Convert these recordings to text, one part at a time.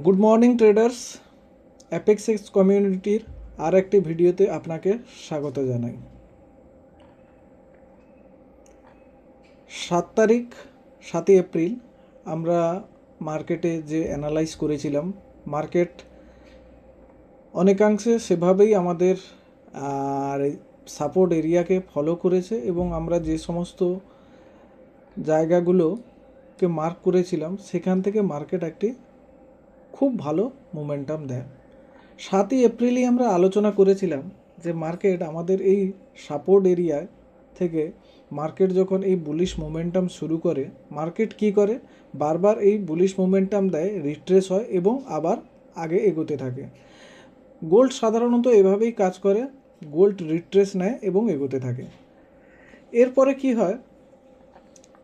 Good morning traders, apex কমিউনিটির আর একটি ভিডিওতে আপনাকে স্বাগত জানাই। 7 এপ্রিল আমরা মার্কেটে যে অ্যানালাইজ করেছিলাম, মার্কেট অনেকাংশে সেভাবেই আমাদের সাপোর্ট এরিয়াকে ফলো করেছে এবং আমরা যে সমস্ত জায়গাগুলোকে মার্ক করেছিলাম সেখান থেকে মার্কেট একটি খুব ভালো মোমেন্টাম দেয়। 7 এপ্রিলই আমরা আলোচনা করেছিলাম যে মার্কেট আমাদের এই সাপোর্ট এরিয়া থেকে মার্কেট যখন এই বুলিশ মোমেন্টাম শুরু করে, মার্কেট কি করে, বারবার এই বুলিশ মোমেন্টাম দেয়, রিট্রেস হয় এবং আবার আগে এগোতে থাকে। গোল্ড সাধারণত এভাবেই কাজ করে, গোল্ড রিট্রেস নেয় এবং এগোতে থাকে। এরপরে কি হয়,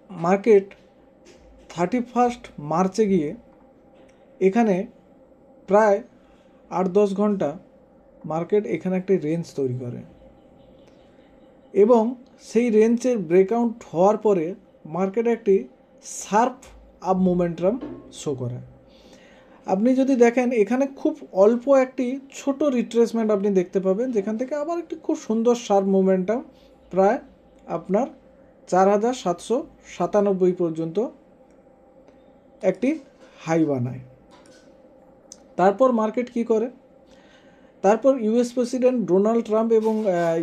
মার্কেট 31 মার্চে গিয়ে এখানে প্রায় 8-10 ঘন্টা মার্কেট এখানে একটি রেঞ্জ তৈরি করে এবং সেই রেঞ্জের ব্রেকআউট হওয়ার পরে মার্কেট একটি শার্প আপ মোমেন্টাম শো করে। আপনি যদি দেখেন এখানে খুব অল্প একটি ছোট রিট্রেসমেন্ট আপনি দেখতে পাবেন, যেখান থেকে আবার একটি খুব সুন্দর শার্প মোমেন্টাম প্রায় আপনার 4797 পর্যন্ত একটি হাই বানায়। তারপর মার্কেট কি করে, তারপর ইউএস প্রেসিডেন্ট ডোনাল্ড ট্রাম্প এবং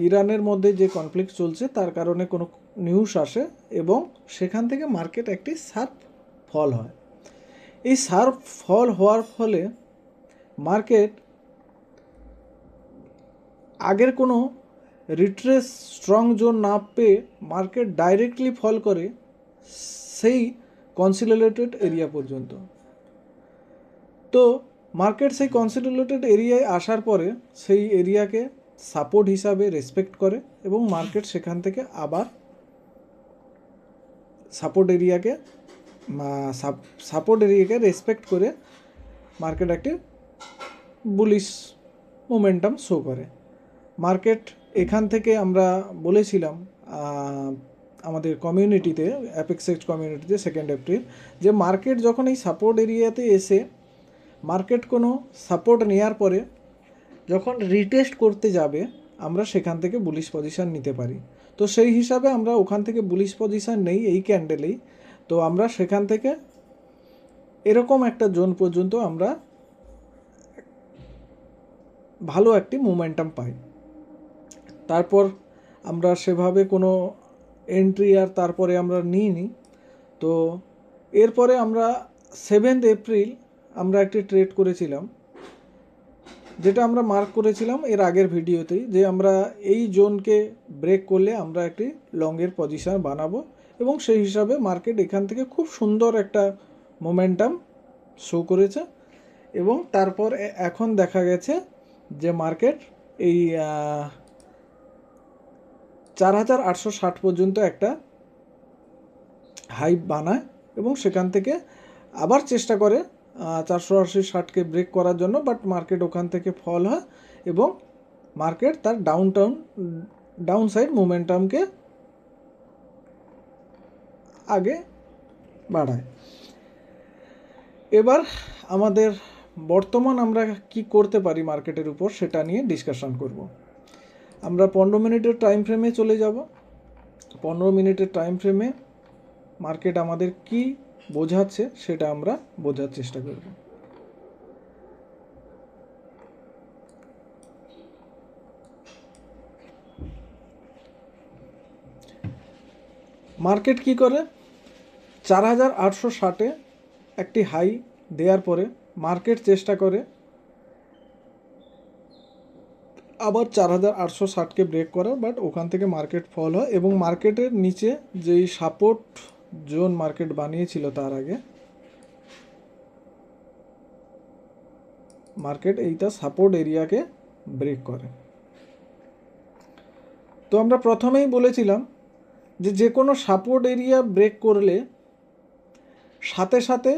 ইরানের মধ্যে যে কনফ্লিক্ট চলছে তার কারণে কোনো নিউজ আসে এবং সেখান থেকে মার্কেট একটি শার্প ফল হয়। এই শার্প ফল হওয়ার ফলে মার্কেট আগের কোনো রিট্রেস স্ট্রং জোন না পেয়ে মার্কেট ডাইরেক্টলি ফল করে সেই কনসলিডেটেড এরিয়া পর্যন্ত। তো মার্কেট সেই কনসলিডেটেড এরিয়ায় আসার পরে সেই এরিয়াকে সাপোর্ট হিসাবে রেসপেক্ট করে এবং মার্কেট সেখান থেকে আবার সাপোর্ট এরিয়াকে রেসপেক্ট করে মার্কেট একটি বুলিশ মোমেন্টাম শো করে। মার্কেট এখান থেকে আমরা বলেছিলাম আমাদের কমিউনিটিতে, অ্যাপেক্স কমিউনিটিতে 2 এপ্রিল, যে মার্কেট যখন এই সাপোর্ট এরিয়াতে এসে মার্কেট কোনো সাপোর্ট নেওয়ার পরে যখন রিটেস্ট করতে যাবে আমরা সেখান থেকে বুলিশ পজিশান নিতে পারি। তো সেই হিসাবে আমরা ওখান থেকে বুলিশ পজিশান নেই এই ক্যান্ডেলেই। তো আমরা সেখান থেকে এরকম একটা জোন পর্যন্ত আমরা ভালো একটি মোমেন্টাম পাই। তারপর আমরা সেভাবে কোনো এন্ট্রি আর তারপরে আমরা নিইনি। তো এরপরে আমরা 7 এপ্রিল আমরা একটি ট্রেড করেছিলাম, যেটা আমরা মার্ক করেছিলাম এর আগের ভিডিওতেই, যে আমরা এই জোনকে ব্রেক করলে আমরা একটি লংয়ের পজিশন বানাবো এবং সেই হিসাবে মার্কেট এখান থেকে খুব সুন্দর একটা মোমেন্টাম শো করেছে এবং তারপর এখন দেখা গেছে যে মার্কেট এই 4860 পর্যন্ত একটা হাই বানায় এবং সেখান থেকে আবার চেষ্টা করে 480-60কে ব্রেক করার জন্য, বাট মার্কেট ওখান থেকে ফল হয় এবং মার্কেট তার ডাউন সাইড মোমেন্টামকে আগে বাড়ায়। এবার আমাদের বর্তমান আমরা কি করতে পারি মার্কেটের উপর সেটা নিয়ে ডিসকাশন করব। আমরা 15 মিনিটের টাইম ফ্রেমে চলে যাব। 15 মিনিটের টাইম ফ্রেমে মার্কেট আমাদের কি বোঝাচ্ছে সেটা আমরা বোঝার চেষ্টা করব। মার্কেট কি করে, 4860-এ একটি হাই দেওয়ার পরে মার্কেট চেষ্টা করে আবার 4860কে ব্রেক করার, বাট ওখান থেকে মার্কেট ফল হয় এবং মার্কেটের নিচে যেই সাপোর্ট জোন মার্কেট বানিয়েছিল তার আগে মার্কেট এইটা সাপোর্ট এরিয়াকে ব্রেক করে। তো আমরা প্রথমেই বলেছিলাম যে কোনো সাপোর্ট এরিয়া ব্রেক করলে সাথে সাথে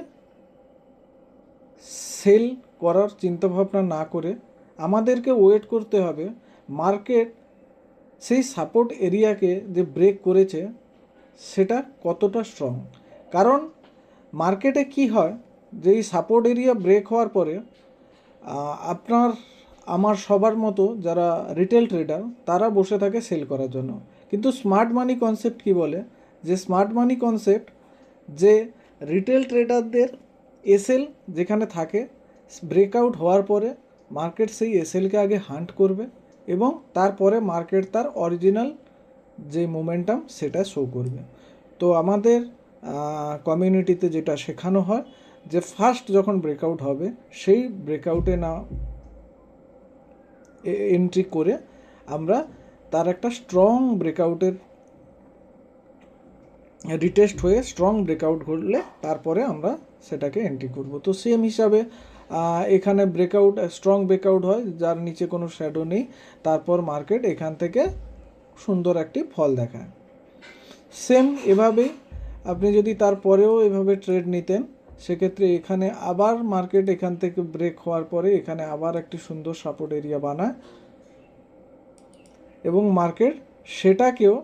সেল করার চিন্তাভাবনা না করে আমাদেরকে ওয়েট করতে হবে মার্কেট সেই সাপোর্ট এরিয়াকে যে ব্রেক করেছে সেটা কতটা স্ট্রং। কারণ মার্কেটে কি হয়, যেই সাপোর্ট এরিয়া ব্রেক হওয়ার পরে আপনার আমার সবার মতো যারা রিটেল ট্রেডার তারা বসে থাকে সেল করার জন্য। কিন্তু স্মার্ট মানি কনসেপ্ট কি বলে, যে স্মার্ট মানি কনসেপ্ট যে রিটেল ট্রেডারদের এসএল যেখানে থাকে ব্রেকআউট হওয়ার পরে মার্কেট সেই এসএলকে আগে হান্ট করবে এবং তারপরে মার্কেট তার অরিজিনাল যে মোমেন্টাম সেটা শো করবে। তো আমাদের কমিউনিটিতে যেটা শেখানো হয় যে ফার্স্ট যখন ব্রেকআউট হবে সেই ব্রেকআউটে না এন্ট্রি করে আমরা তার একটা স্ট্রং ব্রেকআউটের রিটেস্ট হয়ে স্ট্রং ব্রেকআউট করলে তারপরে আমরা সেটাকে এন্ট্রি করব। তো সেম হিসাবে এখানে ব্রেকআউট স্ট্রং ব্রেকআউট হয় যার নিচে কোনো শ্যাডো নেই, তারপর মার্কেট এখান থেকে সুন্দর একটি ফল দেখায়। সেম এভাবেই আপনি যদি তারপরেও এভাবে ট্রেড নিতেন সেক্ষেত্রে এখানে আবার মার্কেট এখান থেকে ব্রেক হওয়ার পরে এখানে আবার একটি সুন্দর সাপোর্ট এরিয়া বানায় এবং মার্কেট সেটাকেও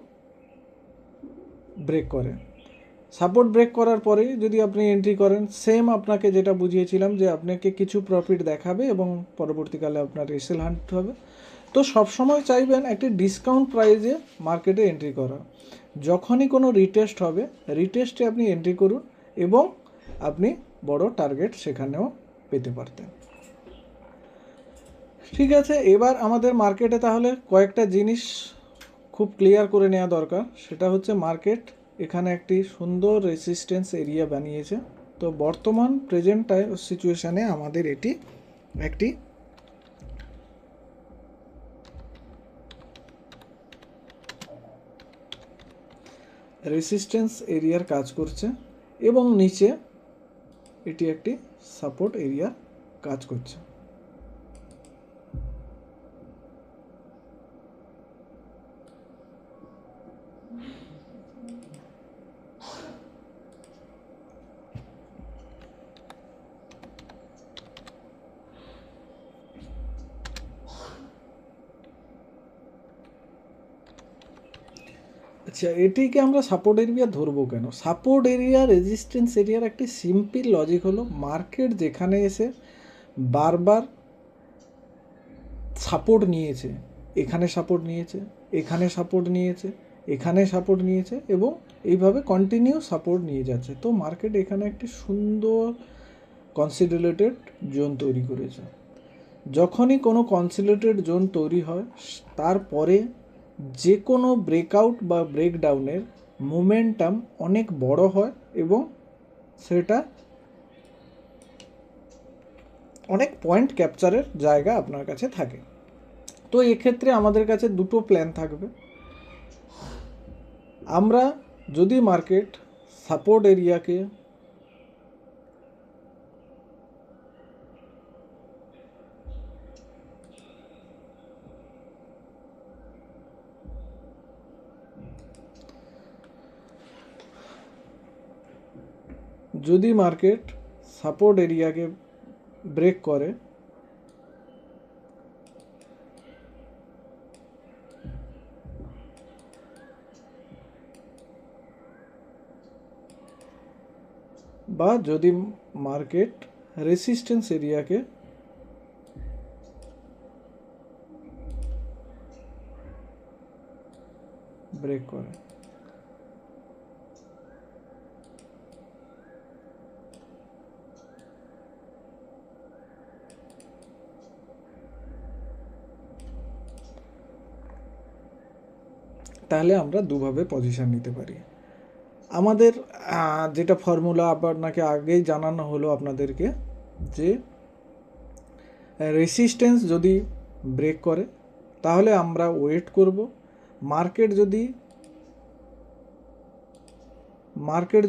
ব্রেক করে। সাপোর্ট ব্রেক করার পরে যদি আপনি এন্ট্রি করেন সেম আপনাকে যেটা বুঝিয়েছিলাম যে আপনাকে কিছু প্রফিট দেখাবে এবং পরবর্তীকালে আপনার এসএল হান্ট হবে। তো সবসময় চাইবেন একটি ডিসকাউন্ট প্রাইজে মার্কেটে এন্ট্রি করা। যখনই কোনো রিটেস্ট হবে রিটেস্টে আপনি এন্ট্রি করুন এবং আপনি বড় টার্গেট সেখানেও পেতে পারতেন। ঠিক আছে, এবার আমাদের মার্কেটে তাহলে কয়েকটা জিনিস খুব ক্লিয়ার করে নেওয়া দরকার। সেটা হচ্ছে মার্কেট এখানে একটি সুন্দর রেসিস্ট্যান্স এরিয়া বানিয়েছে। তো বর্তমান প্রেজেন্ট সিচুয়েশানে আমাদের এটি একটি রেসিস্ট্যান্স এরিয়ার কাজ করছে এবং নিচে এটি একটি সাপোর্ট এরিয়ার কাজ করছে। আচ্ছা, এটিকে আমরা সাপোর্ট এরিয়া ধরবো কেন? সাপোর্ট এরিয়া রেজিস্ট্যান্স এরিয়ার একটি সিম্পল লজিক হলো মার্কেট যেখানে এসে বারবার সাপোর্ট নিয়েছে, এখানে সাপোর্ট নিয়েছে, এখানে সাপোর্ট নিয়েছে, এখানে সাপোর্ট নিয়েছে এবং এইভাবে কন্টিনিউ সাপোর্ট নিয়ে যাচ্ছে। তো মার্কেট এখানে একটি সুন্দর কনসিডারেটেড জোন তৈরি করেছে। যখনই কোনো কনসিডারেটেড জোন তৈরি হয় তারপরে যে কোনো ব্রেকআউট বা ব্রেকডাউনের মোমেন্টাম অনেক বড় হয় এবং সেটা অনেক পয়েন্ট ক্যাপচারের জায়গা আপনার কাছে থাকে। তো এক্ষেত্রে আমাদের কাছে দুটো প্ল্যান থাকবে। আমরা যদি মার্কেট সাপোর্ট এরিয়াকে সাপোর্ট এরিয়াকে ব্রেক করে বা যদি মার্কেট রেসিস্ট্যান্স এরিয়াকে ব্রেক করে, তাহলে আমরা দুভাবে পজিশন নিতে পারি। আমাদের যেটা ফর্মুলা আপনাকে আগেই জানানো হলো আপনাদেরকে, যে রেসিস্ট্যান্স যদি ব্রেক করে তাহলে আমরা ওয়েট করব। মার্কেট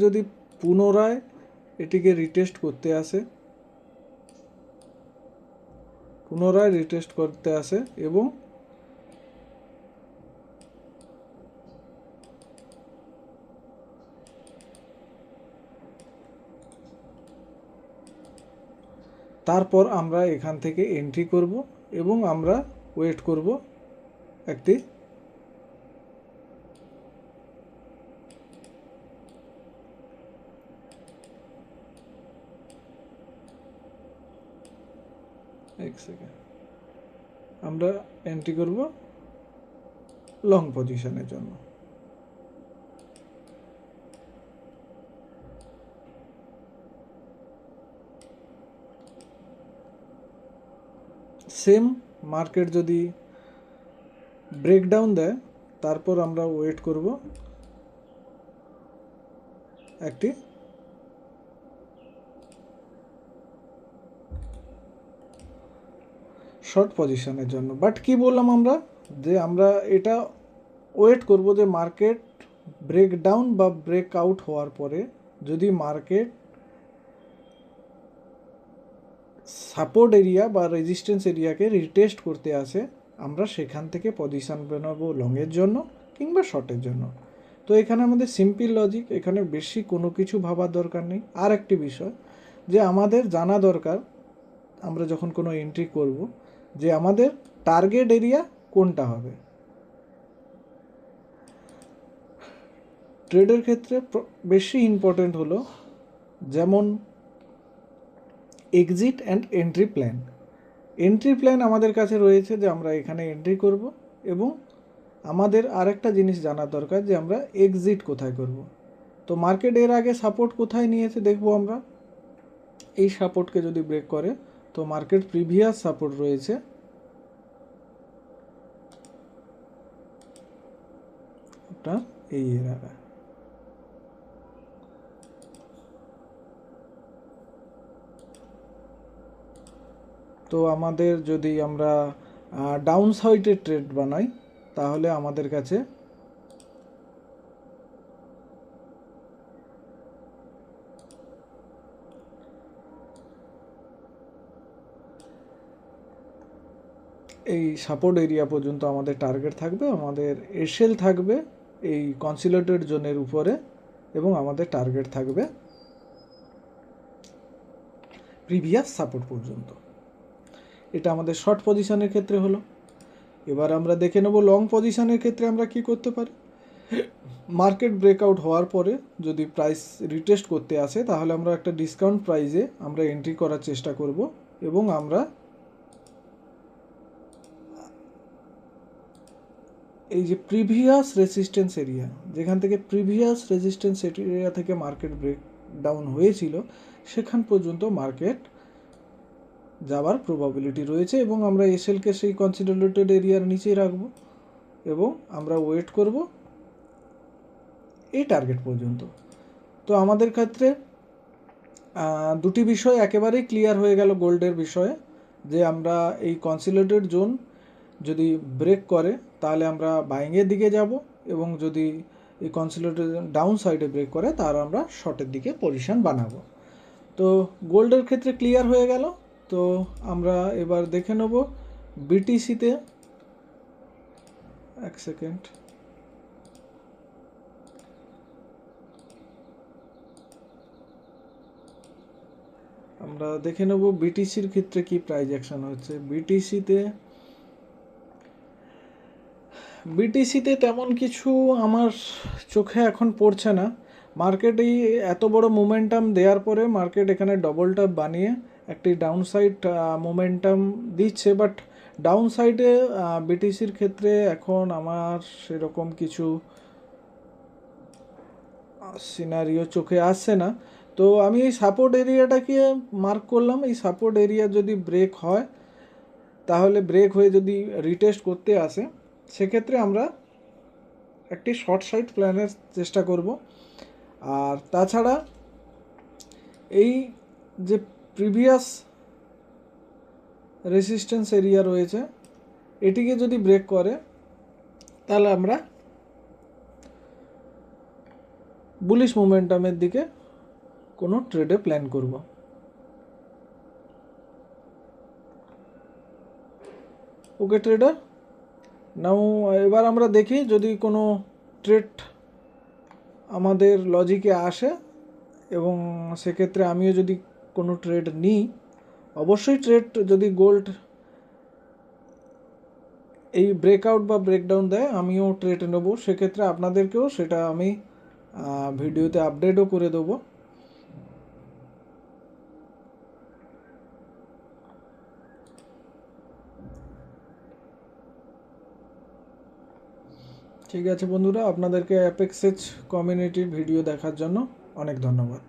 যদি পুনরায় এটিকে রিটেস্ট করতে আসে এবং তারপর আমরা এখান থেকে এন্ট্রি করব এবং আমরা ওয়েট করব একটি এক সেকেন্ড, আমরা এন্ট্রি করব লং পজিশনের জন্য। সেম মার্কেট যদি ব্রেকডাউন দেয় তারপর আমরা ওয়েট করব একটি শর্ট পজিশনের জন্য। বাট কি বললাম আমরা, যে আমরা এটা ওয়েট করব যে মার্কেট ব্রেকডাউন বা ব্রেকআউট হওয়ার পরে যদি মার্কেট সাপোর্ট এরিয়া বা রেজিস্ট্যান্স এরিয়াকে রিটেস্ট করতে আসে, আমরা সেখান থেকে পজিশন বানাবো লংয়ের জন্য কিংবা শর্টের জন্য। তো এখানে আমাদের সিম্পল লজিক, এখানে বেশি কোনো কিছু ভাবার দরকার নেই। আর একটি বিষয় যে আমাদের জানা দরকার, আমরা যখন কোনো এন্ট্রি করব, যে আমাদের টার্গেট এরিয়া কোনটা হবে। ট্রেডের ক্ষেত্রে বেশি ইম্পর্টেন্ট হলো যেমন exit and entry plan. Entry plan আমাদের কাছে রয়েছে যে আমরা এখানে এন্ট্রি করব, এবং আমাদের আরেকটা জিনিস জানার দরকার যে আমরা এক্সিট কোথায় করব। তো মার্কেট এর আগে সাপোর্ট কোথায় নিয়েছে দেখব আমরা। এই সাপোর্টকে যদি ব্রেক করে তো মার্কেট প্রিভিয়াস সাপোর্ট রয়েছে আপনার এই এরিয়া। তো আমাদের যদি আমরা ডাউন সাইডে ট্রেড বানাই তাহলে আমাদের কাছে এই সাপোর্ট এরিয়া পর্যন্ত আমাদের টার্গেট থাকবে, আমাদের এসএল থাকবে এই কনসিলেটেড জোনের উপরে, এবং আমাদের টার্গেট থাকবে প্রিভিয়াস সাপোর্ট পর্যন্ত। এটা আমাদের শর্ট পজিশনের ক্ষেত্রে হলো। এবার আমরা দেখে নেব লং পজিশনের ক্ষেত্রে আমরা কি করতে পারি। মার্কেট ব্রেকআউট হওয়ার পরে যদি প্রাইস রিটেস্ট করতে আসে তাহলে আমরা একটা ডিসকাউন্ট প্রাইসে আমরা এন্ট্রি করার চেষ্টা করব, এবং আমরা এই যে প্রিভিয়াস রেজিস্ট্যান্স এরিয়া, যেখান থেকে প্রিভিয়াস রেজিস্ট্যান্স এরিয়া থেকে মার্কেট ব্রেক ডাউন হয়েছিল সেখান পর্যন্ত মার্কেট যাওয়ার প্রবাবিলিটি রয়েছে, এবং আমরা এসএলকে সেই কনসিডারেটেড এরিয়ার নিচেই রাখবো, এবং আমরা ওয়েট করব এই টার্গেট পর্যন্ত। তো আমাদের ক্ষেত্রে দুটি বিষয় একেবারেই ক্লিয়ার হয়ে গেল গোল্ডের বিষয়ে, যে আমরা এই কনসিডারেটেড জোন যদি ব্রেক করে তাহলে আমরা বাইংয়ের দিকে যাব, এবং যদি এই কনসিডারেটেড ডাউন সাইডে ব্রেক করে তাহলে আমরা শর্টের দিকে পজিশন বানাবো। তো গোল্ডের ক্ষেত্রে ক্লিয়ার হয়ে গেল। তো আমরা এবার দেখে নেব বিটিসিতে। এক সেকেন্ড, আমরা দেখে নেব বিটিসির ক্ষেত্রে কি প্রাইস অ্যাকশন হচ্ছে। বিটিসিতে তেমন কিছু আমার চোখে এখন পড়ছে না। মার্কেটেই এত বড় মোমেন্টাম দেওয়ার পরে মার্কেট এখানে ডবল টপ বানিয়ে একটি ডাউন সাইড মোমেন্টাম দিচ্ছে, বাট ডাউন সাইডে বিটিসির ক্ষেত্রে এখন আমার সেরকম কিছু সিনারিও চোখে আসছে না। তো আমি এই সাপোর্ট এরিয়াটাকে মার্ক করলাম। এই সাপোর্ট এরিয়া যদি ব্রেক হয় তাহলে ব্রেক হয়ে যদি রিটেস্ট করতে আসে সেক্ষেত্রে আমরা একটি শর্ট সাইড প্ল্যানের চেষ্টা করব। আর তাছাড়া এই যে প্রিভিয়াস রেজিস্ট্যান্স এরিয়া রয়েছে এটিকে যদি ব্রেক করে তাহলে আমরা বুলিশ মোমেন্টামের দিকে কোনো ট্রেডে প্ল্যান করব। ওকে ট্রেডার, নাও এবার আমরা দেখি যদি কোনো ট্রেড আমাদের লজিকে আসে, এবং সেক্ষেত্রে আমিও যদি কোনো ট্রেড নিই, অবশ্যই ট্রেড যদি গোল্ড এই ব্রেকআউট বা ব্রেকডাউন দেয় আমিও ট্রেড নেব। সেক্ষেত্রে আপনাদেরকেও সেটা আমি ভিডিওতে আপডেটও করে দেবো। ঠিক আছে বন্ধুরা, আপনাদেরকে অ্যাপেক্সেজ কমিউনিটির ভিডিও দেখার জন্য অনেক ধন্যবাদ।